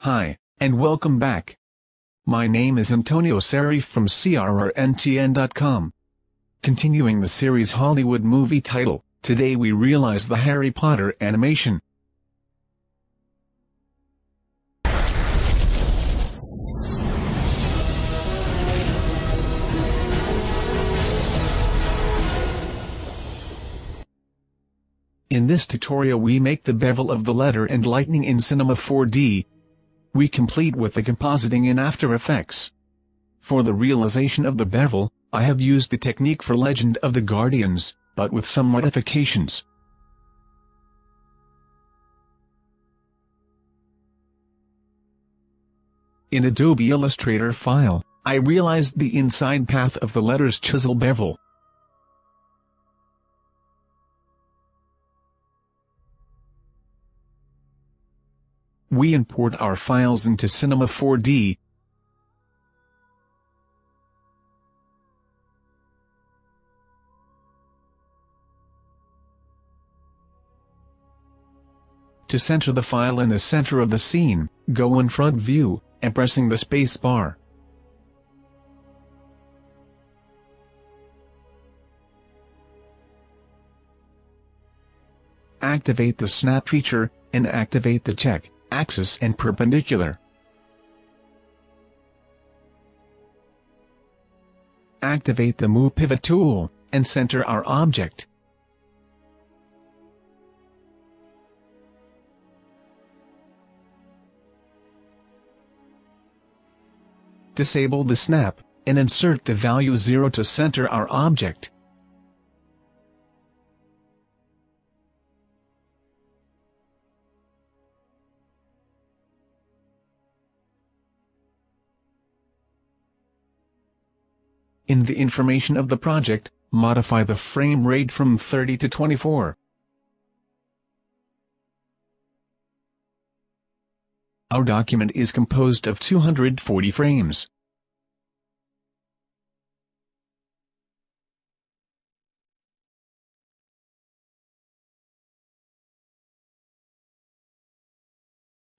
Hi, and welcome back. My name is Antonio Serif from CRRNTN.com. Continuing the series Hollywood movie title, today we realize the Harry Potter animation. In this tutorial we make the bevel of the letter and lightning in Cinema 4D. We complete with the compositing in After Effects. For the realization of the bevel, I have used the technique for Legend of the Guardians, but with some modifications. In Adobe Illustrator file, I realized the inside path of the letter's chisel bevel. We import our files into Cinema 4D. To center the file in the center of the scene, go in Front View, and pressing the space bar. Activate the Snap feature, and activate the check axis and perpendicular. Activate the Move Pivot tool, and center our object. Disable the snap, and insert the value 0 to center our object. In the information of the project, modify the frame rate from 30 to 24. Our document is composed of 240 frames.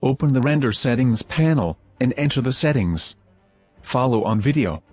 Open the Render Settings panel, and enter the settings. Follow on video.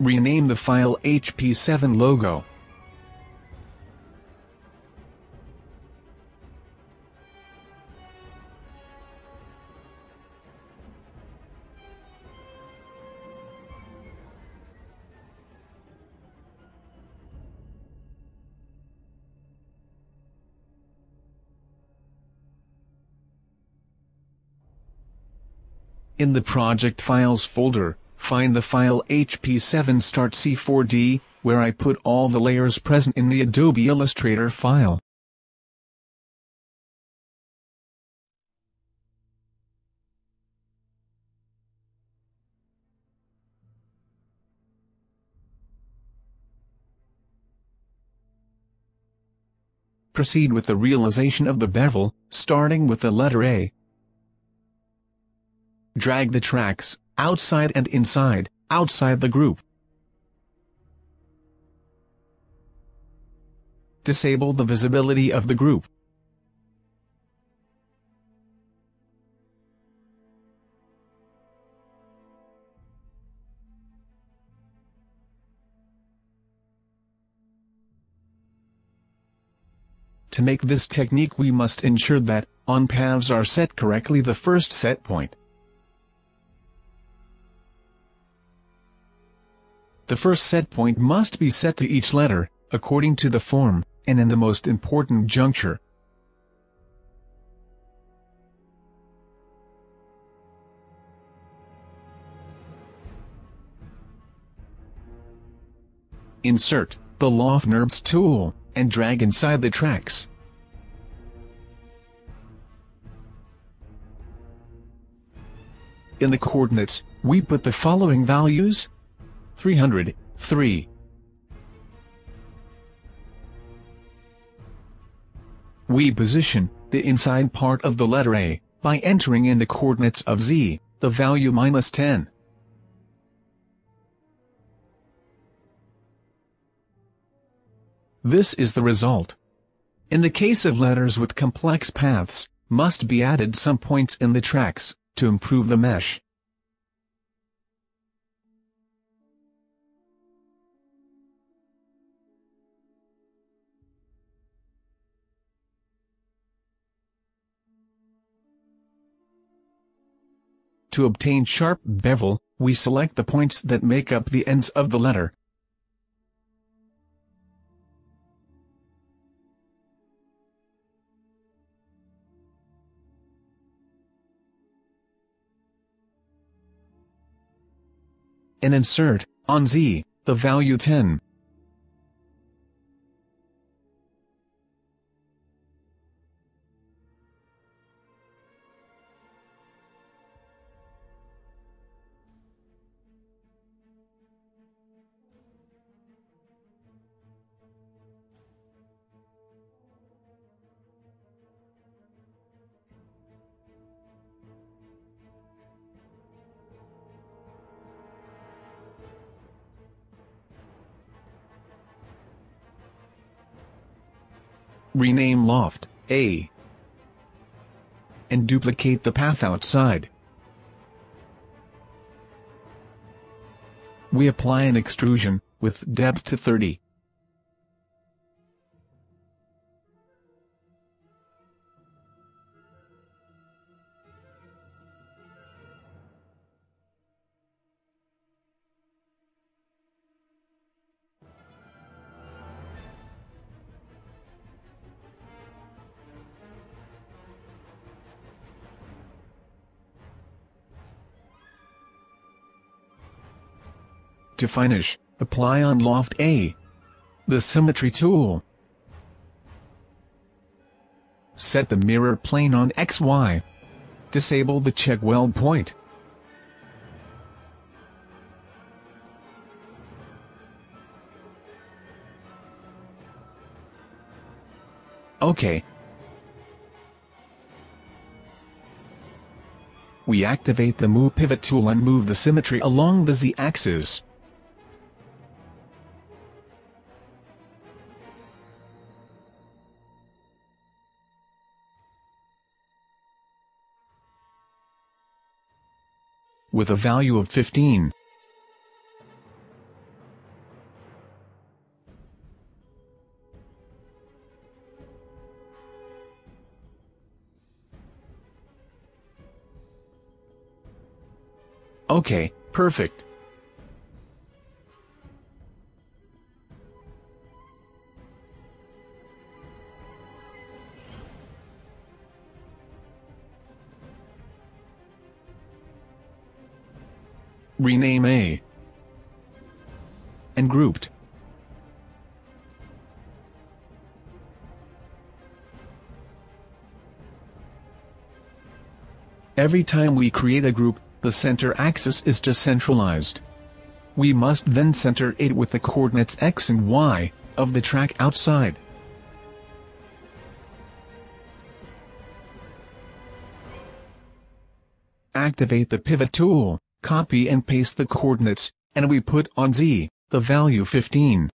Rename the file HP7 logo. In the Project Files folder, find the file HP7 Start C4D, where I put all the layers present in the Adobe Illustrator file. Proceed with the realization of the bevel, starting with the letter A. Drag the tracks outside and inside, outside the group. Disable the visibility of the group. To make this technique we must ensure that on paths are set correctly the first set point. The first set point must be set to each letter, according to the form, and in the most important juncture. Insert the Loft NURBS tool, and drag inside the tracks. In the coordinates, we put the following values: 300, 3. We position the inside part of the letter A by entering in the coordinates of z, the value -10. This is the result. In the case of letters with complex paths, must be added some points in the tracks to improve the mesh. To obtain sharp bevel, we select the points that make up the ends of the letter. And insert, on Z, the value 10. Rename loft A and duplicate the path outside. We apply an extrusion with depth to 30. To finish, apply on loft A the symmetry tool. Set the mirror plane on XY. Disable the check weld point. OK. We activate the Move Pivot tool and move the symmetry along the Z-axis. With a value of 15. Okay, perfect. Rename A and grouped. Every time we create a group, the center axis is decentralized. We must then center it with the coordinates x and y of the track outside. Activate the pivot tool, copy and paste the coordinates, and we put on Z the value 15.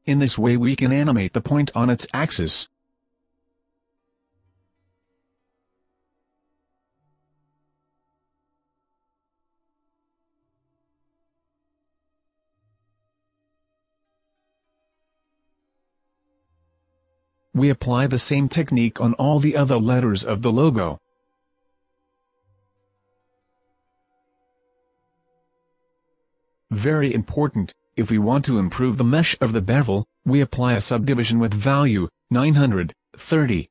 In this way we can animate the point on its axis. We apply the same technique on all the other letters of the logo. Very important, if we want to improve the mesh of the bevel, we apply a subdivision with value 930.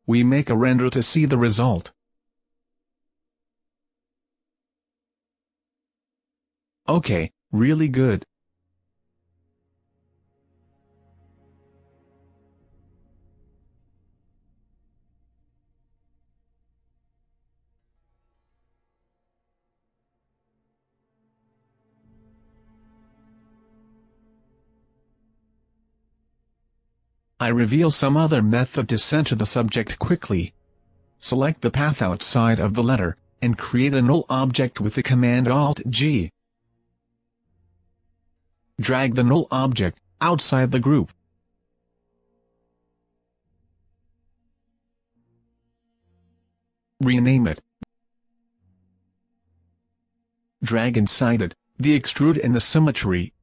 We make a render to see the result. Okay, really good. I reveal some other method to center the subject quickly. Select the path outside of the letter, and create a null object with the command Alt-G. Drag the null object outside the group. Rename it. Drag inside it the extrude and the symmetry,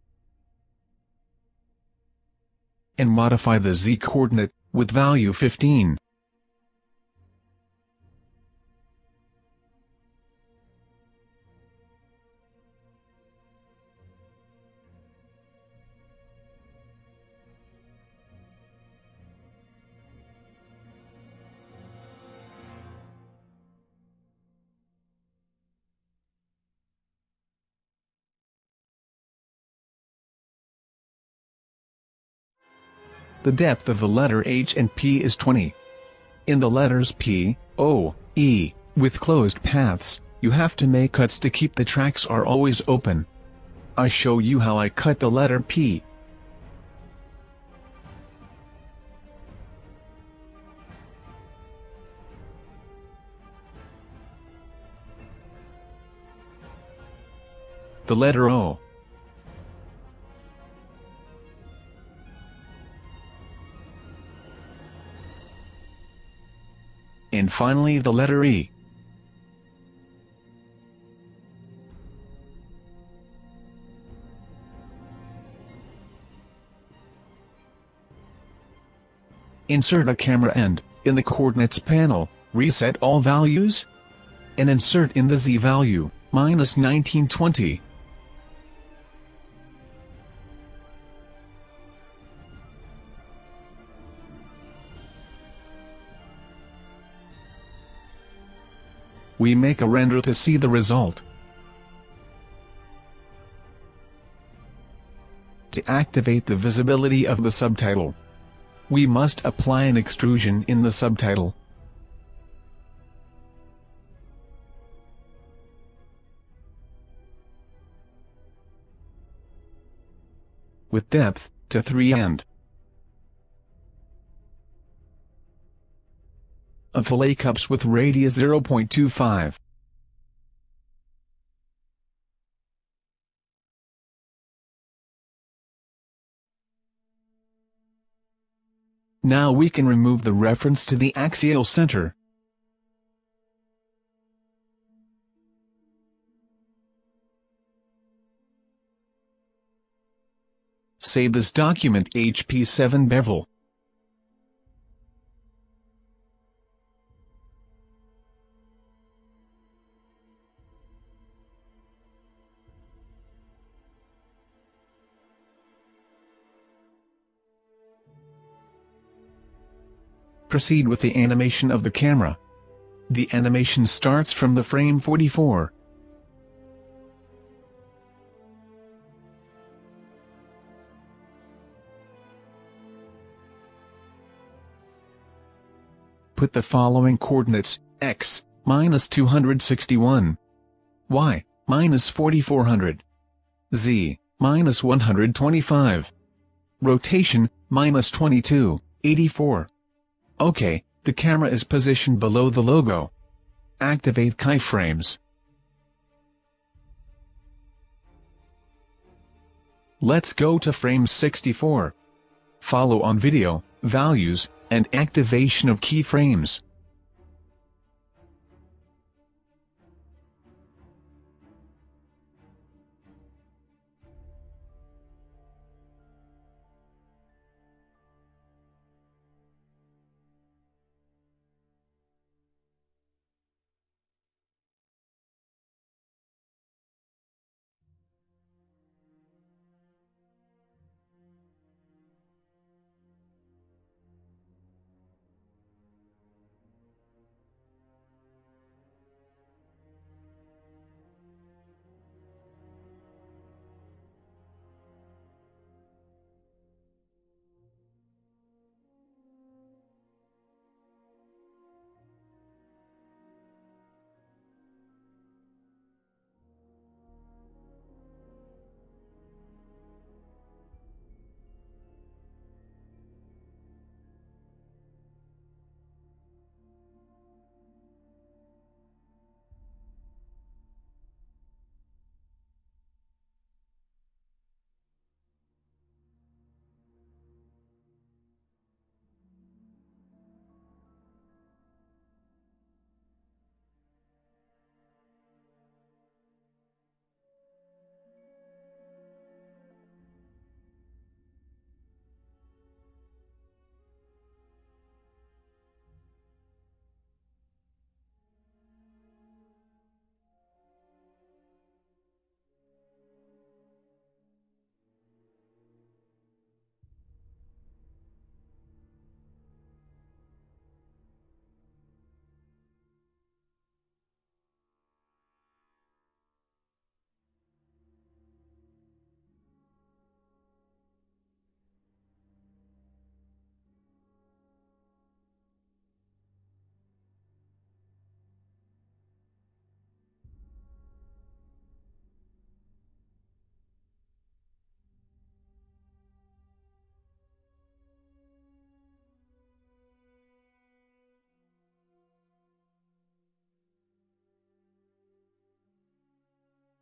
and modify the z-coordinate with value 15. The depth of the letter H and P is 20. In the letters P, O, E, with closed paths, you have to make cuts to keep the tracks are always open. I show you how I cut the letter P. The letter O. And finally the letter E. Insert a camera and, in the coordinates panel, reset all values, and insert in the Z value, -1920. We make a render to see the result. To activate the visibility of the subtitle, we must apply an extrusion in the subtitle. With depth to 3 and a fillet cups with radius 0.25. Now we can remove the reference to the axial center. Save this document HP7 bevel. Proceed with the animation of the camera. The animation starts from the frame 44. Put the following coordinates: x, -261, y, -4400, z, -125, rotation, -2284. OK, the camera is positioned below the logo. Activate keyframes. Let's go to frame 64. Follow on video, values, and activation of keyframes.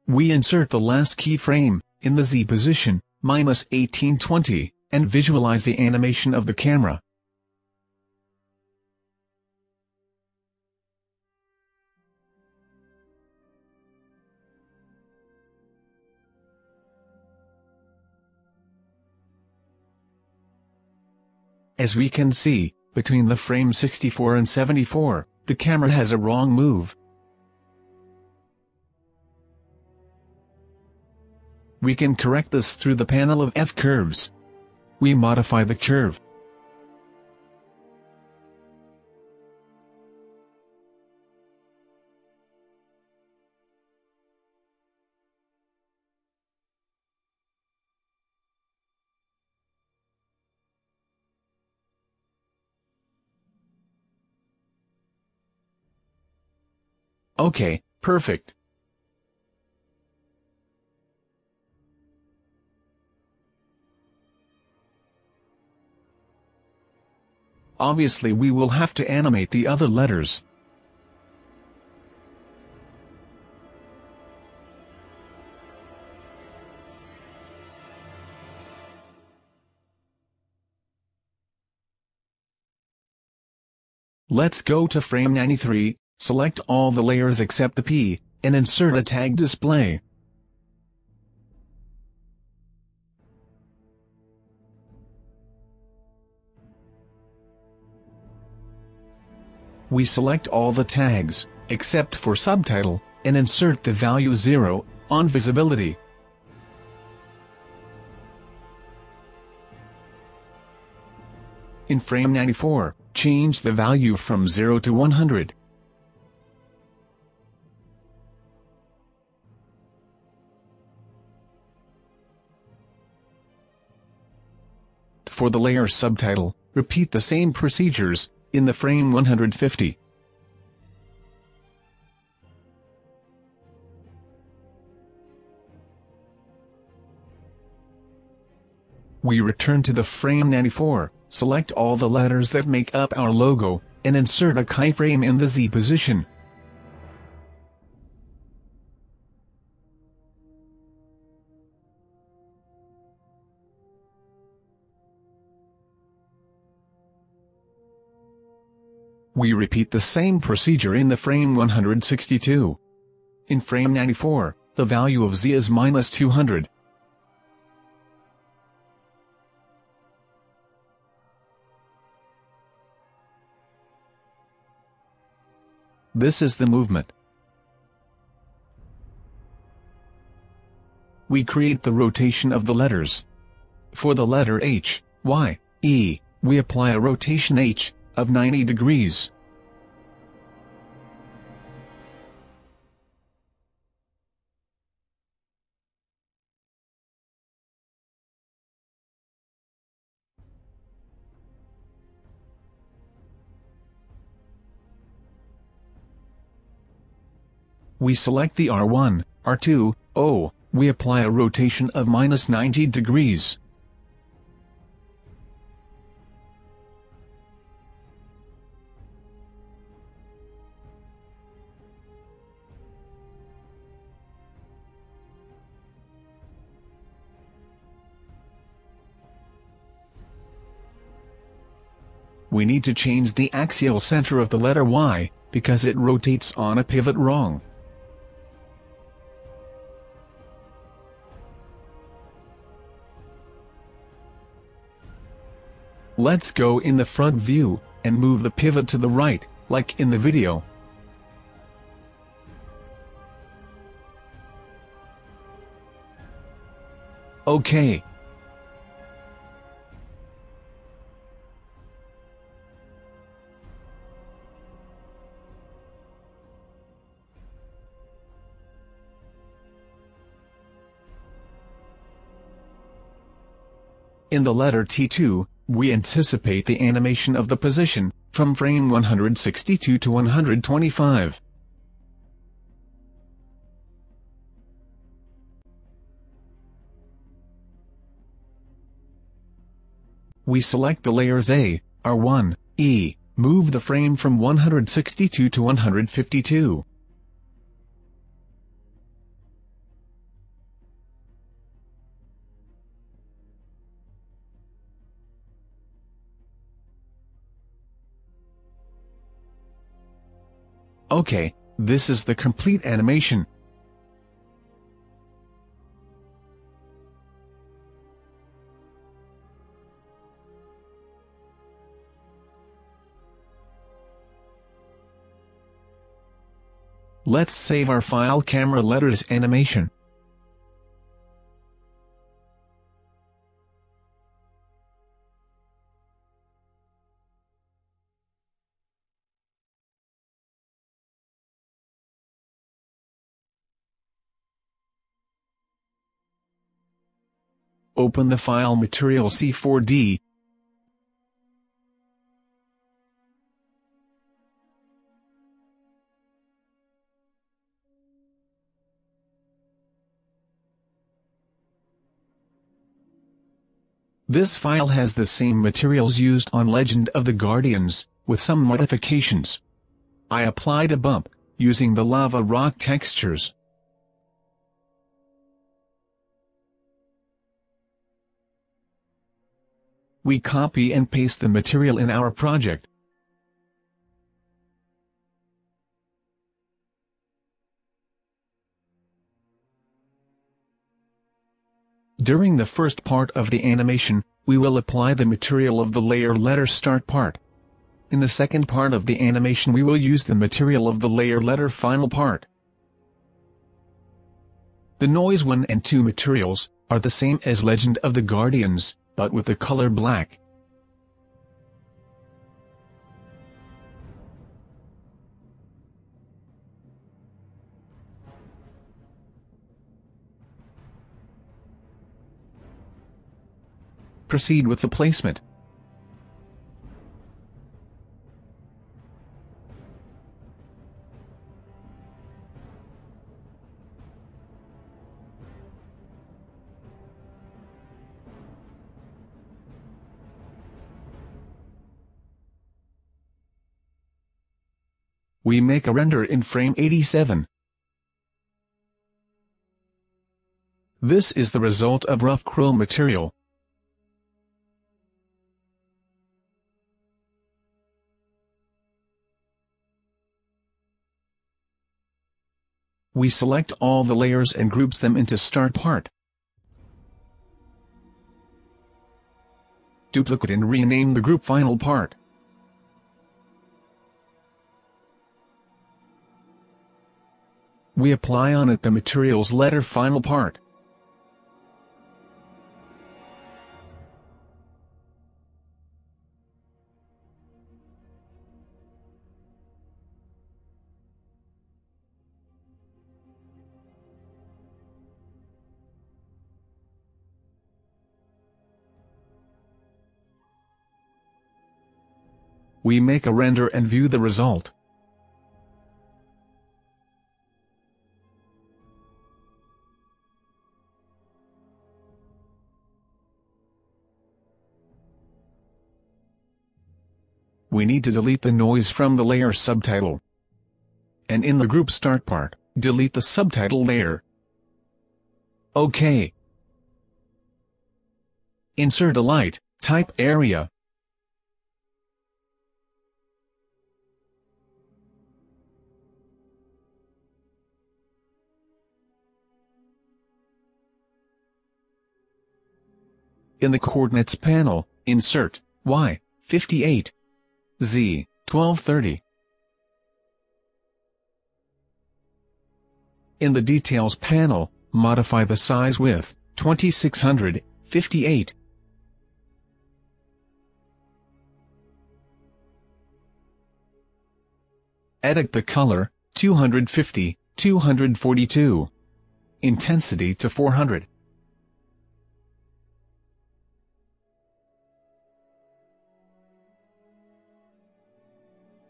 We insert the last keyframe, in the Z position, -1820, and visualize the animation of the camera. As we can see, between the frame 64 and 74, the camera has a wrong move. We can correct this through the panel of F-curves. We modify the curve. Okay, perfect. Obviously we will have to animate the other letters. Let's go to frame 93, select all the layers except the P, and insert a tag display. We select all the tags, except for subtitle, and insert the value 0, on visibility. In frame 94, change the value from 0 to 100. For the layer subtitle, repeat the same procedures, in the frame 150. We return to the frame 94, select all the letters that make up our logo, and insert a keyframe in the Z position. We repeat the same procedure in the frame 162. In frame 94, the value of Z is -200. This is the movement. We create the rotation of the letters. For the letter H, Y, E, we apply a rotation H, of 90 degrees. We select the R1, R2, O, we apply a rotation of -90 degrees. We need to change the axial center of the letter Y, because it rotates on a pivot wrong. Let's go in the front view, and move the pivot to the right, like in the video. OK. In the letter T2, we anticipate the animation of the position, from frame 162 to 125. We select the layers A, R1, E, move the frame from 162 to 152. Okay, this is the complete animation. Let's save our file camera letters animation. Open the file Material C4D. This file has the same materials used on Legend of the Guardians, with some modifications. I applied a bump, using the lava rock textures. We copy and paste the material in our project. During the first part of the animation, we will apply the material of the layer letter start part. In the second part of the animation we will use the material of the layer letter final part. The noise 1 and 2 materials are the same as Legend of the Guardians, but with the color black. Proceed with the placement. We make a render in frame 87. This is the result of rough chrome material. We select all the layers and groups them into start part. Duplicate and rename the group final part. We apply on it the material's letter final part. We make a render and view the result. We need to delete the noise from the layer subtitle. And in the group start part, delete the subtitle layer. OK. Insert a light type area. In the coordinates panel, insert Y 58, Z 1230. In the details panel, modify the size width 2658. Edit the color 250, 242. Intensity to 400.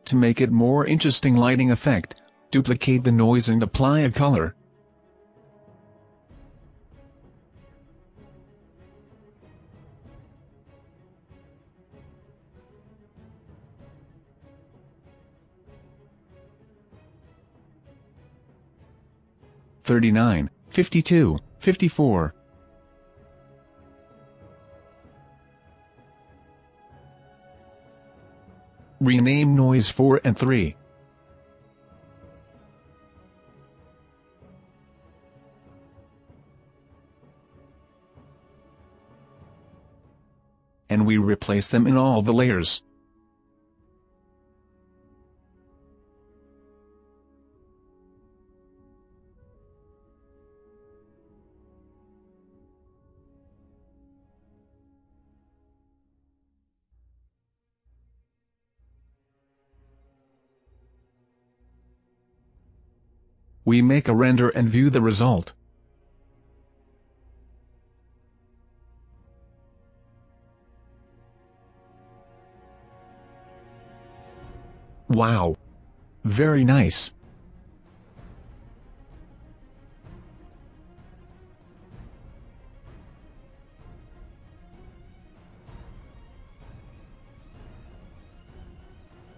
To make it more interesting lighting effect, duplicate the noise and apply a color. "39, 52, 54. Rename noise 4 and 3. place them in all the layers. We make a render and view the result. Wow! Very nice.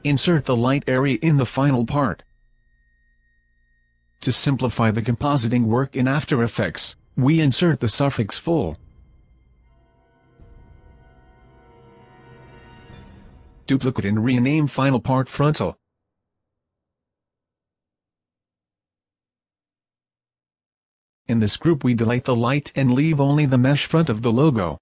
Insert the light area in the final part. To simplify the compositing work in After Effects, we insert the suffix full. Duplicate and rename final part frontal. In this group we delete the light and leave only the mesh front of the logo.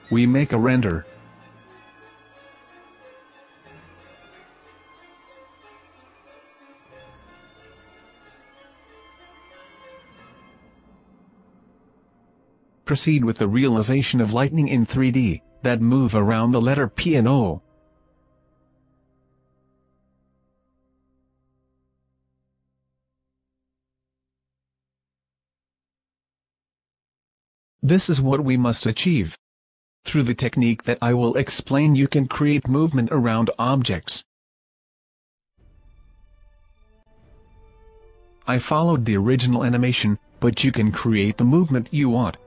We make a render. Proceed with the realization of lightning in 3D, that move around the letter P and O. This is what we must achieve. Through the technique that I will explain, you can create movement around objects. I followed the original animation, but you can create the movement you want.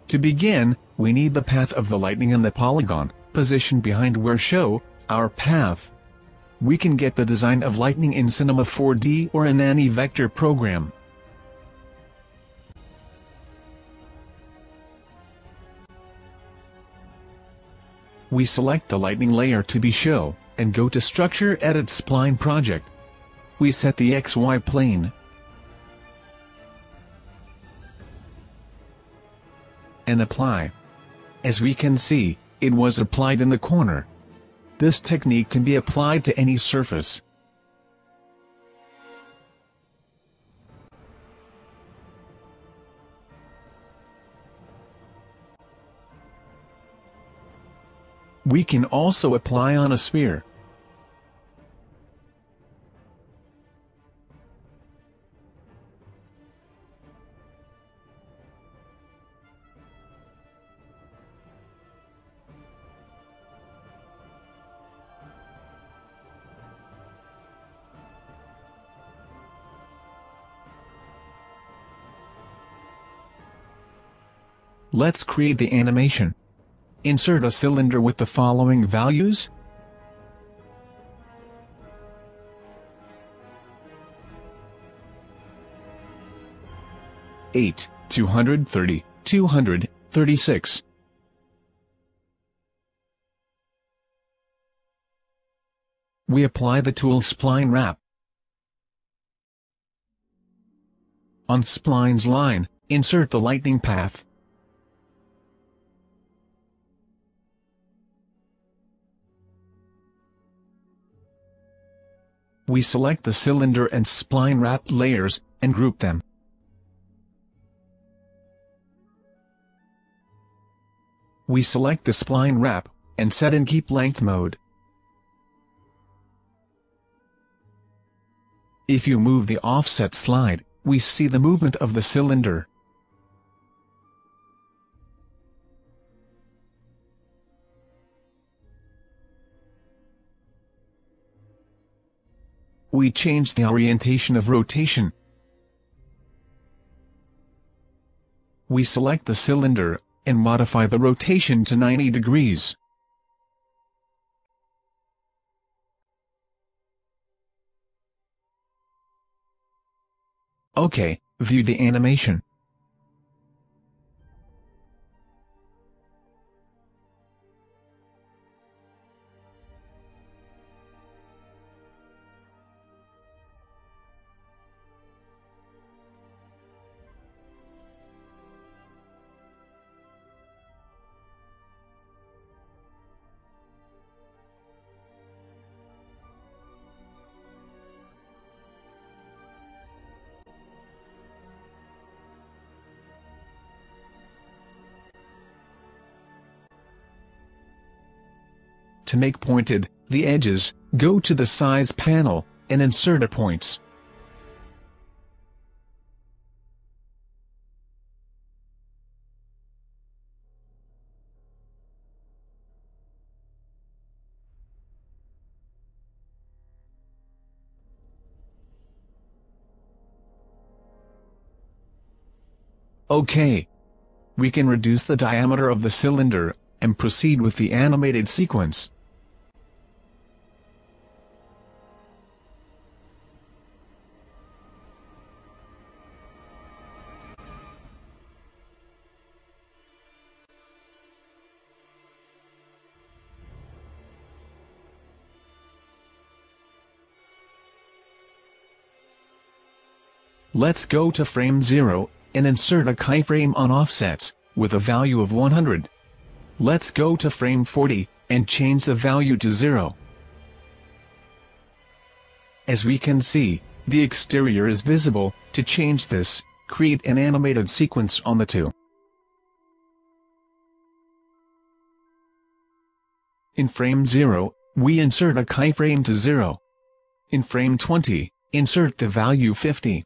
To begin, we need the path of the lightning and the polygon, positioned behind where show, our path. We can get the design of lightning in Cinema 4D or in any vector program. We select the lightning layer to be show, and go to Structure Edit Spline Project. We set the XY plane. And apply. As we can see, it was applied in the corner. This technique can be applied to any surface. We can also apply on a sphere. Let's create the animation. Insert a cylinder with the following values. (8, 230, 236). we apply the tool Spline Wrap. On spline's line, insert the lightning path. We select the cylinder and spline wrap layers, and group them. We select the spline wrap, and set in keep length mode. If you move the offset slide, we see the movement of the cylinder. We change the orientation of rotation. We select the cylinder, and modify the rotation to 90 degrees. OK, view the animation. To make pointed, the edges, go to the size panel, and insert a points. OK. We can reduce the diameter of the cylinder, and proceed with the animated sequence. Let's go to frame 0, and insert a keyframe on offsets, with a value of 100. Let's go to frame 40, and change the value to 0. As we can see, the exterior is visible. To change this, create an animated sequence on the 2. In frame 0, we insert a keyframe to 0. In frame 20, insert the value 50.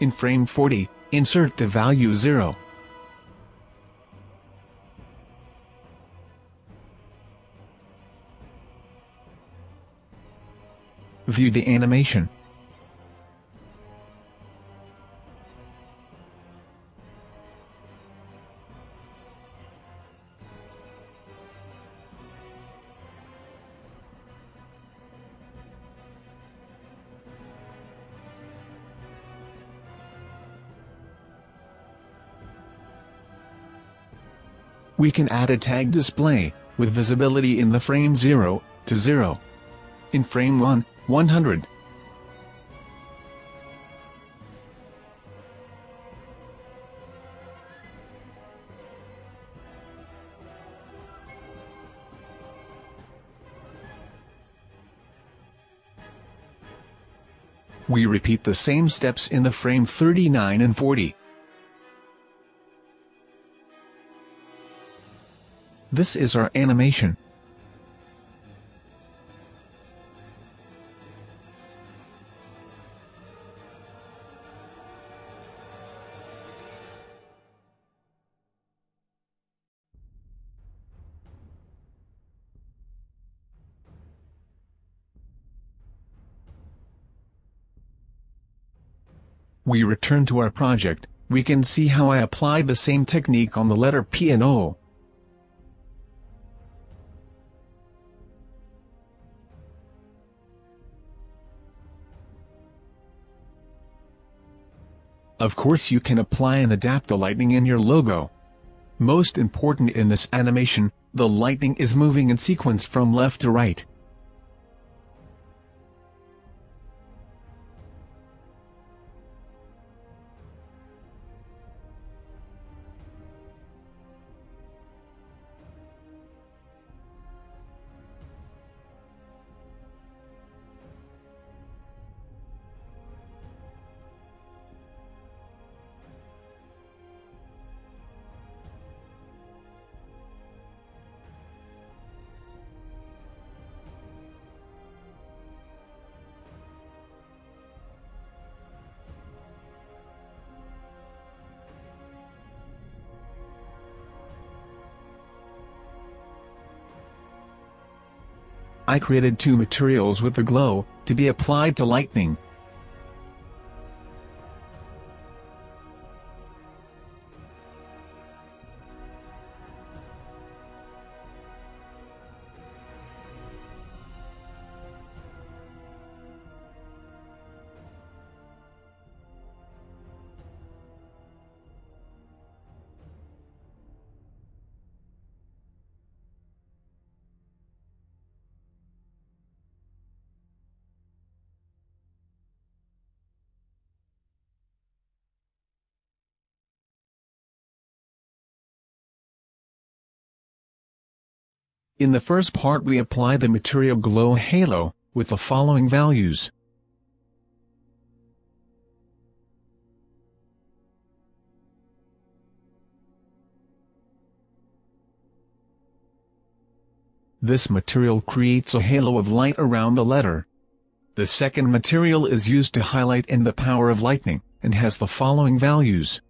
In frame 40, insert the value 0. View the animation. We can add a tag display, with visibility in the frame 0 to 0. In frame 1, 100. We repeat the same steps in the frame 39 and 40. This is our animation. We return to our project. We can see how I applied the same technique on the letter P and O. Of course you can apply and adapt the lightning in your logo. Most important in this animation, the lightning is moving in sequence from left to right. I created two materials with the glow, to be applied to lightning. In the first part we apply the material glow halo, with the following values. This material creates a halo of light around the letter. The second material is used to highlight in the power of lightning, and has the following values.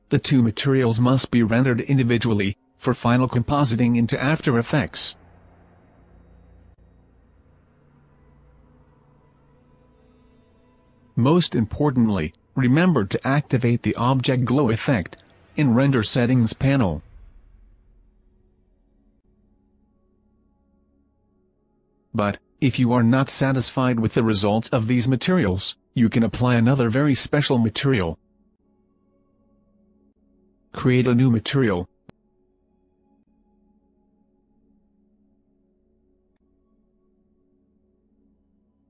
The two materials must be rendered individually, for final compositing into After Effects. Most importantly, remember to activate the Object Glow effect, in Render Settings panel. But, if you are not satisfied with the results of these materials, you can apply another very special material. Create a new material.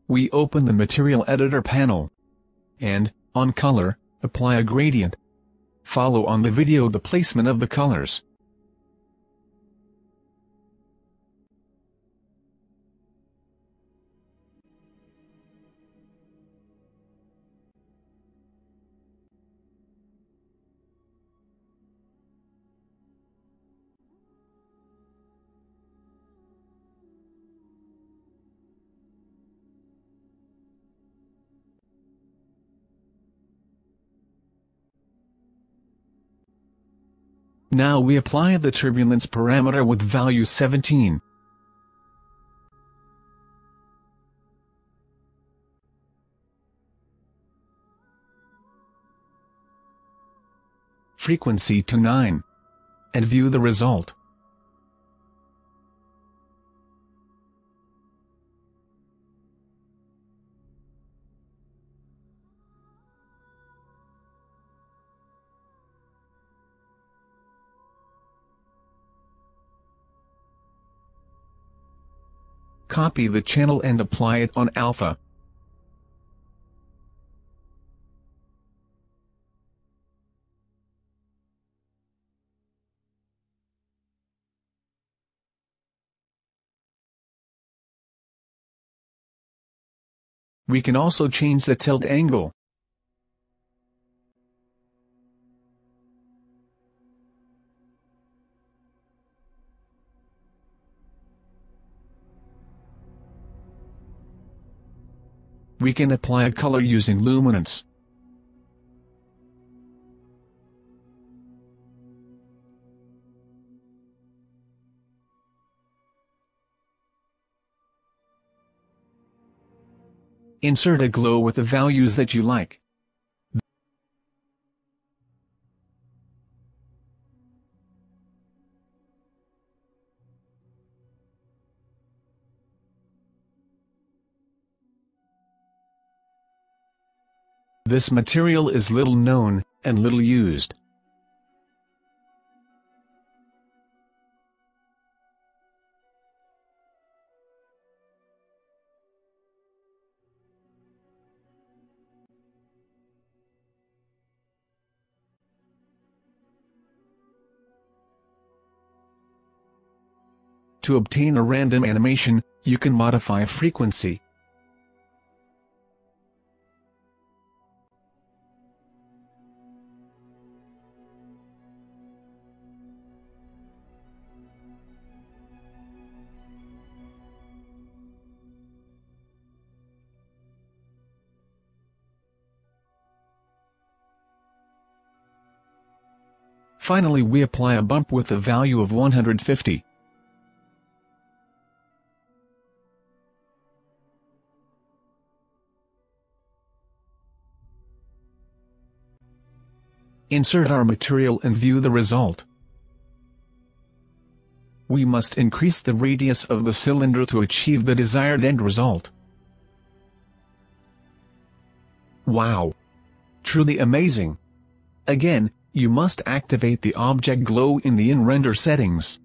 We open the Material Editor panel. And, on Color, apply a gradient. Follow on the video the placement of the colors. Now we apply the turbulence parameter with value 17. Frequency to 9. And view the result. Copy the channel and apply it on alpha. We can also change the tilt angle. We can apply a color using luminance. Insert a glow with the values that you like. This material is little known, and little used. To obtain a random animation, you can modify frequency. Finally, we apply a bump with a value of 150. Insert our material and view the result. We must increase the radius of the cylinder to achieve the desired end result. Wow! Truly amazing! Again, you must activate the object glow in the in-render settings.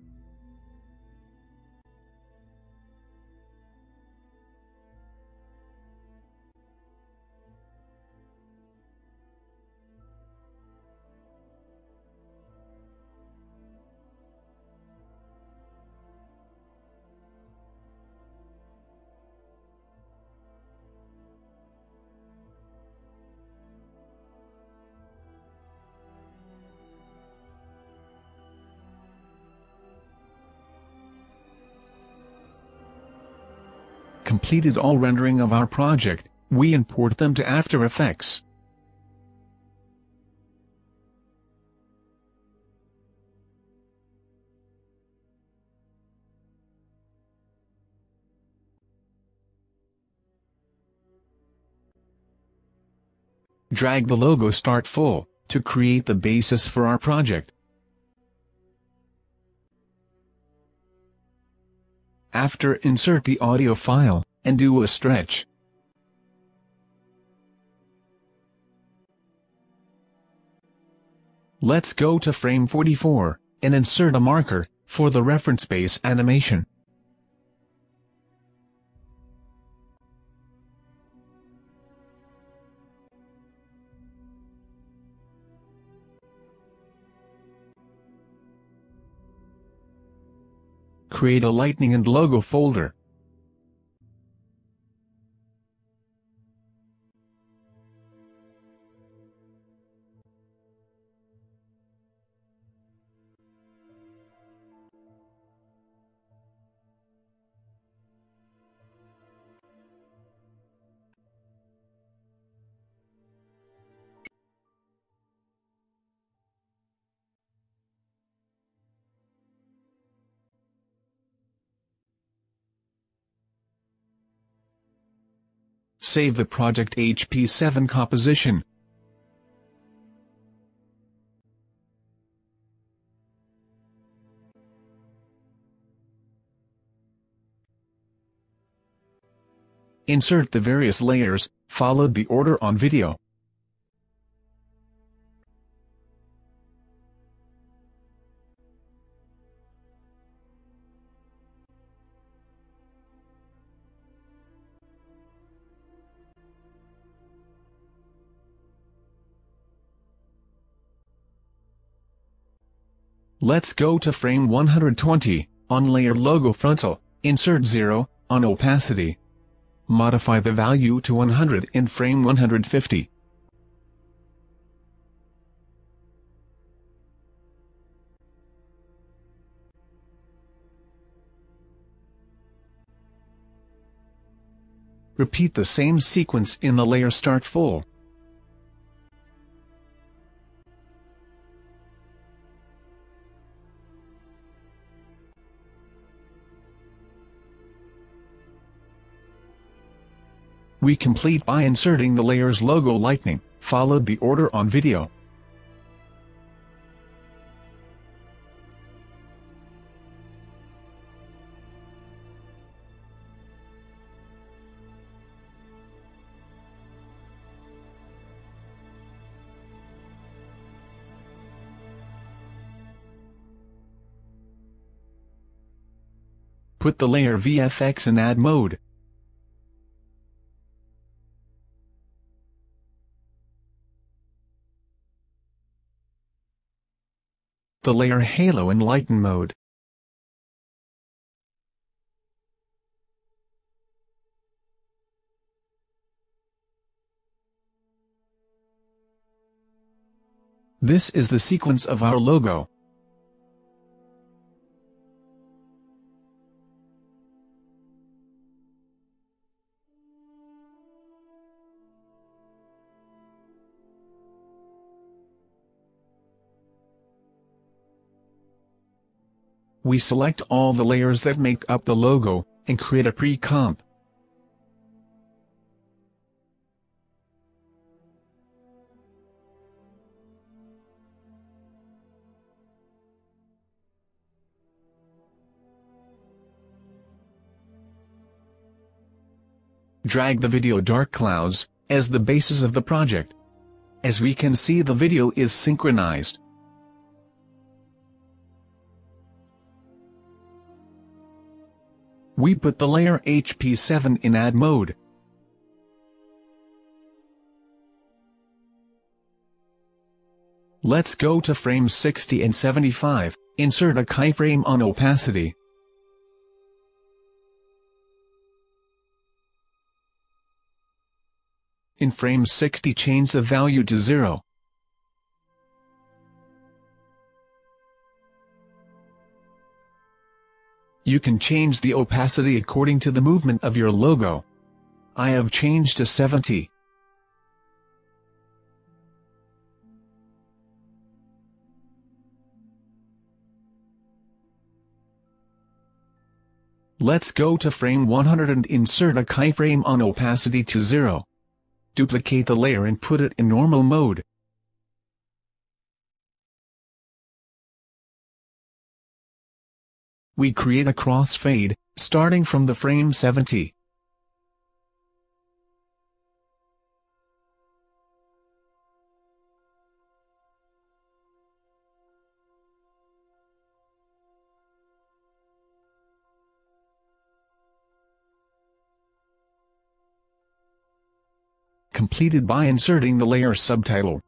Completed all rendering of our project, we import them to After Effects. Drag the logo Start Full to create the basis for our project. After, insert the audio file, and do a stretch. Let's go to frame 44, and insert a marker, for the reference base animation. Create a lightning and logo folder. Save the project HP7 composition. Insert the various layers, followed the order on video. Let's go to frame 120, on layer logo frontal, insert 0, on opacity. Modify the value to 100 in frame 150. Repeat the same sequence in the layer Start Full. We complete by inserting the layer's logo lightning, followed the order on video. Put the layer VFX in add mode. The layer halo in lighten mode. This is the sequence of our logo. We select all the layers that make up the logo, and create a pre-comp. Drag the video dark clouds as the basis of the project. As we can see, the video is synchronized. We put the layer HP7 in add mode. Let's go to frames 60 and 75, insert a keyframe on opacity. In frame 60, change the value to 0. You can change the opacity according to the movement of your logo. I have changed to 70. Let's go to frame 100 and insert a keyframe on opacity to 0. Duplicate the layer and put it in normal mode. We create a crossfade, starting from the frame 70. Completed by inserting the layer subtitle.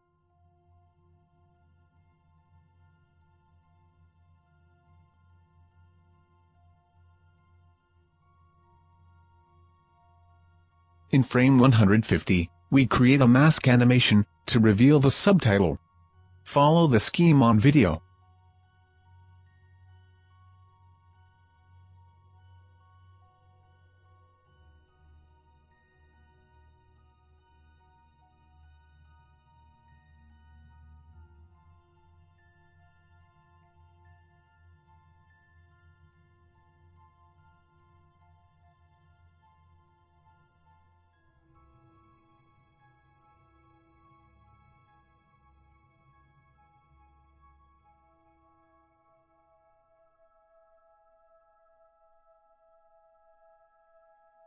In frame 150, we create a mask animation to reveal the subtitle. Follow the scheme on video.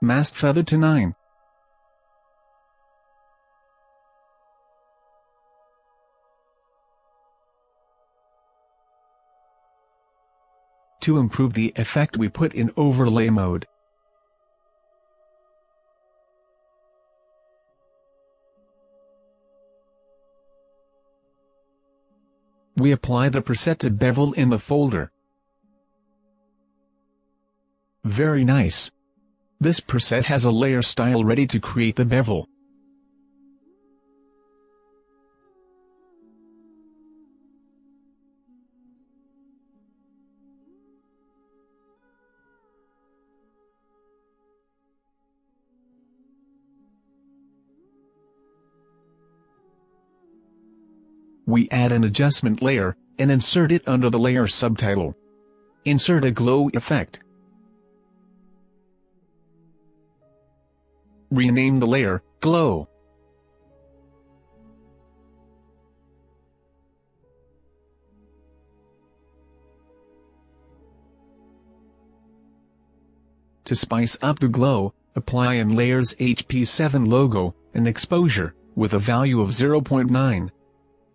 Mask feather to 9. To improve the effect, we put in overlay mode. We apply the preset to bevel in the folder. Very nice. This preset has a layer style ready to create the bevel. We add an adjustment layer, and insert it under the layer subtitle. Insert a glow effect. Rename the layer, Glow. To spice up the glow, apply in layers HP7 logo, and exposure, with a value of 0.9,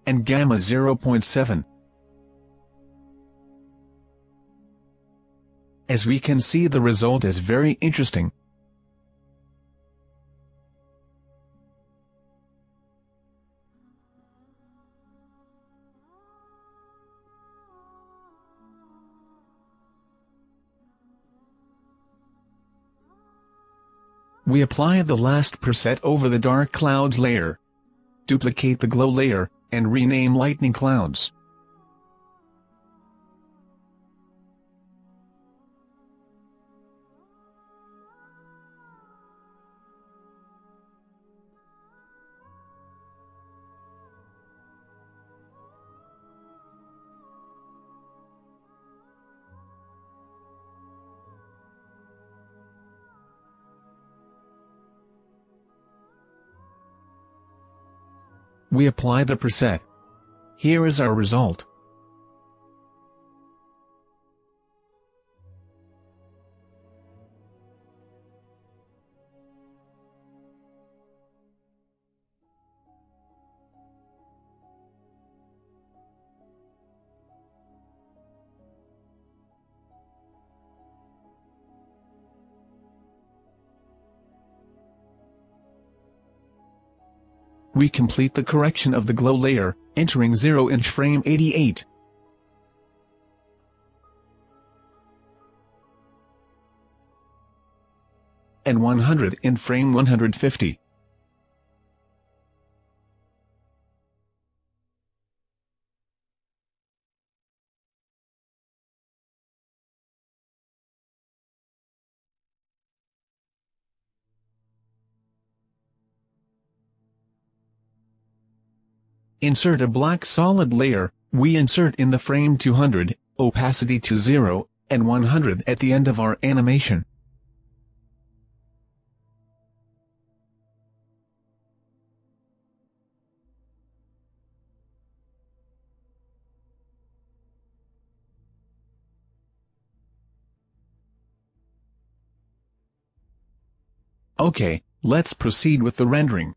and gamma 0.7. As we can see, the result is very interesting. We apply the last preset over the dark clouds layer. Duplicate the glow layer, and rename lightning clouds. We apply the preset. Here is our result. We complete the correction of the glow layer, entering 0 in frame 88. And 100 in frame 150. Insert a black solid layer. We insert in the frame 200, opacity to 0, and 100 at the end of our animation. Okay, let's proceed with the rendering.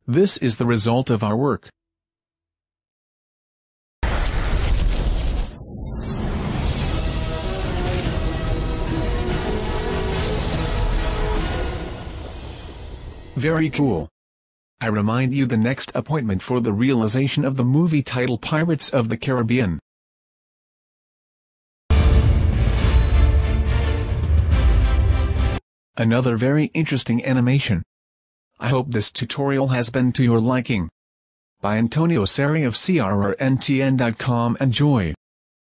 This is the result of our work. Very cool. I remind you the next appointment for the realization of the movie title Pirates of the Caribbean. Another very interesting animation. I hope this tutorial has been to your liking. By Antonio Seri of crrntn.com. Enjoy.